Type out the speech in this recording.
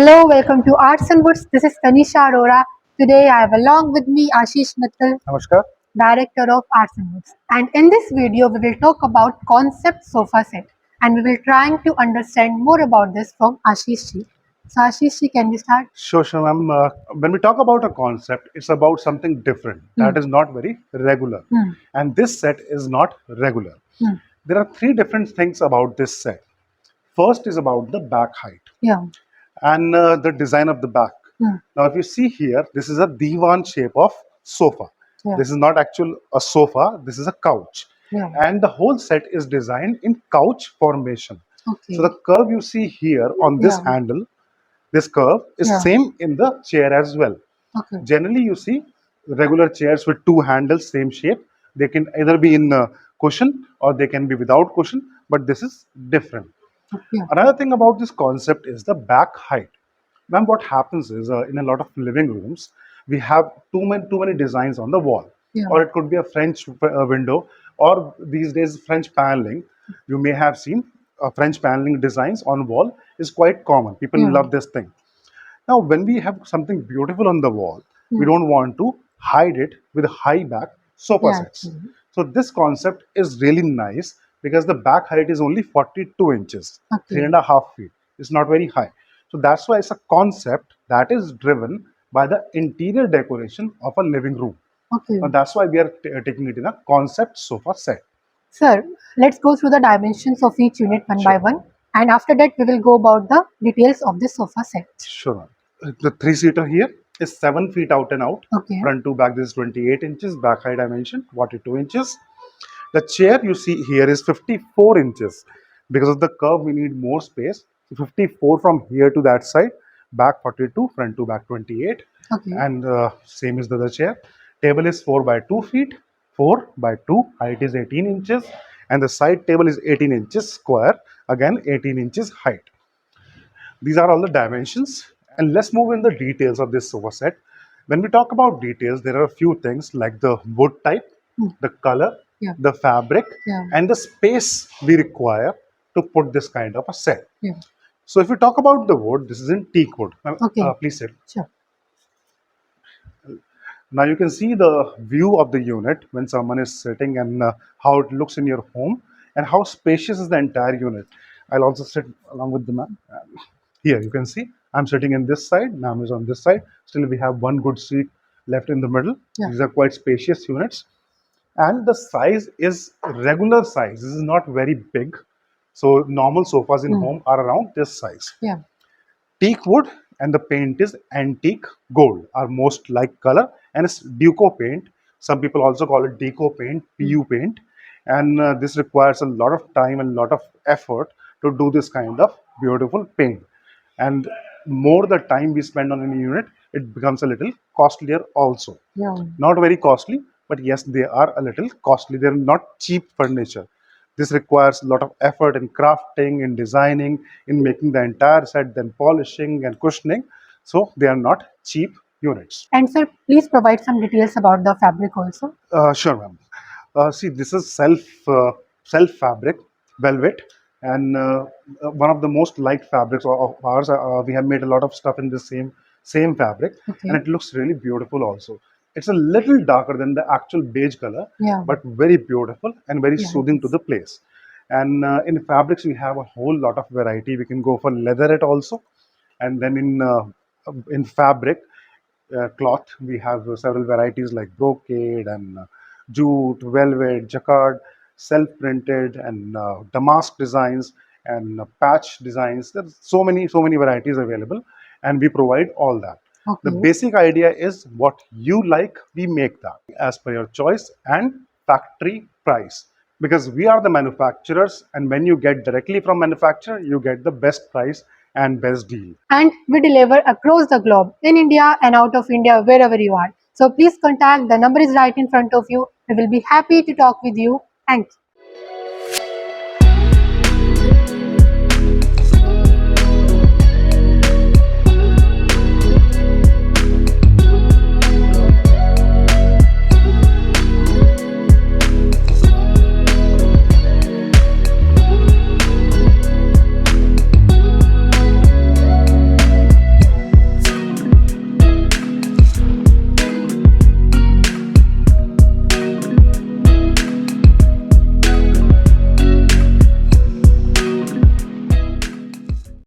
Hello, welcome to Arts and Woods. This is Tanisha Arora. Today I have along with me Ashish Mittal, Namaskar. Director of Arts and Woods. And in this video, we will talk about concept sofa set. And we will trying to understand more about this from Ashish ji. So Ashish ji, can we start? Sure, ma'am. When we talk about a concept, it's about something different that is not very regular. Hmm. And this set is not regular. Hmm. There are three different things about this set. First is about the back height Yeah. and the design of the back. Hmm. Now, if you see here, this is a divan shape of sofa. Yeah. This is not actual a sofa, this is a couch. Yeah. And the whole set is designed in couch formation. Okay. So the curve you see here on this Yeah. handle, this curve is Yeah. same in the chair as well. Okay. Generally, you see regular chairs with two handles, same shape. They can either be in cushion or they can be without cushion, but this is different. Yeah. Another thing about this concept is the back height. Ma'am, what happens is in a lot of living rooms, we have too many designs on the wall, Yeah. or it could be a French window, or these days French paneling. You may have seen French paneling designs on wall is quite common. People Yeah. love this thing. Now, when we have something beautiful on the wall, we Hmm. don't want to hide it with high back sofa Yeah. sets. So this concept is really nice because the back height is only 42 inches, Okay. 3.5 feet. It's not very high. So that's why it's a concept that is driven by the interior decoration of a living room. Okay. Now that's why we are taking it in a concept sofa set. Sir, let's go through the dimensions of each unit one by Sure. one. And after that, we will go about the details of this sofa set. Sure. The three-seater here is 7 feet out and out. Okay. Front to back, this is 28 inches. Back height I mentioned 42 inches. The chair you see here is 54 inches. Because of the curve, we need more space. So 54 from here to that side. Back 42, front to back 28. Okay. And same is the other chair. Table is 4 by 2 feet. 4 by 2. Height is 18 inches. And the side table is 18 inches square. Again, 18 inches height. These are all the dimensions. And let's move in the details of this sofa set. When we talk about details, there are a few things like the wood type, the color, Yeah. the fabric, Yeah. and the space we require to put this kind of a set. Yeah. So if we talk about the wood, this is in teak wood. Okay. Please sit. Sure. Now you can see the view of the unit when someone is sitting and how it looks in your home and how spacious is the entire unit. I'll also sit along with the man. Here you can see I'm sitting in this side, ma'am is on this side. Still we have one good seat left in the middle. Yeah. These are quite spacious units. And the size is regular size. This is not very big. So normal sofas in home are around this size. Yeah. Teak wood and the paint is antique gold, are most like color, and it's deco paint. Some people also call it deco paint, PU paint, and this requires a lot of time and a lot of effort to do this kind of beautiful paint. And more the time we spend on any unit, it becomes a little costlier also. Yeah. Not very costly, but yes, they are a little costly. They're not cheap furniture. This requires a lot of effort in crafting, in designing, in making the entire set, then polishing and cushioning. So they are not cheap units. And sir, please provide some details about the fabric also. Sure, ma'am. See, this is self fabric, velvet, and one of the most liked fabrics of ours. We have made a lot of stuff in the same fabric, Okay. and it looks really beautiful. Also, it's a little darker than the actual beige color, Yeah. but very beautiful and very Yeah, soothing to the place. And in fabrics, we have a whole lot of variety. We can go for leatherette also, and then in fabric cloth, we have several varieties like brocade and jute, velvet, jacquard, self-printed, and damask designs and patch designs. There's so many varieties available, and we provide all that. The Okay. basic idea is what you like, we make that as per your choice and factory price. Because we are the manufacturers, and when you get directly from manufacturer, you get the best price and best deal. And we deliver across the globe, in India and out of India, wherever you are. So please contact. The number is right in front of you. We will be happy to talk with you. Thank you.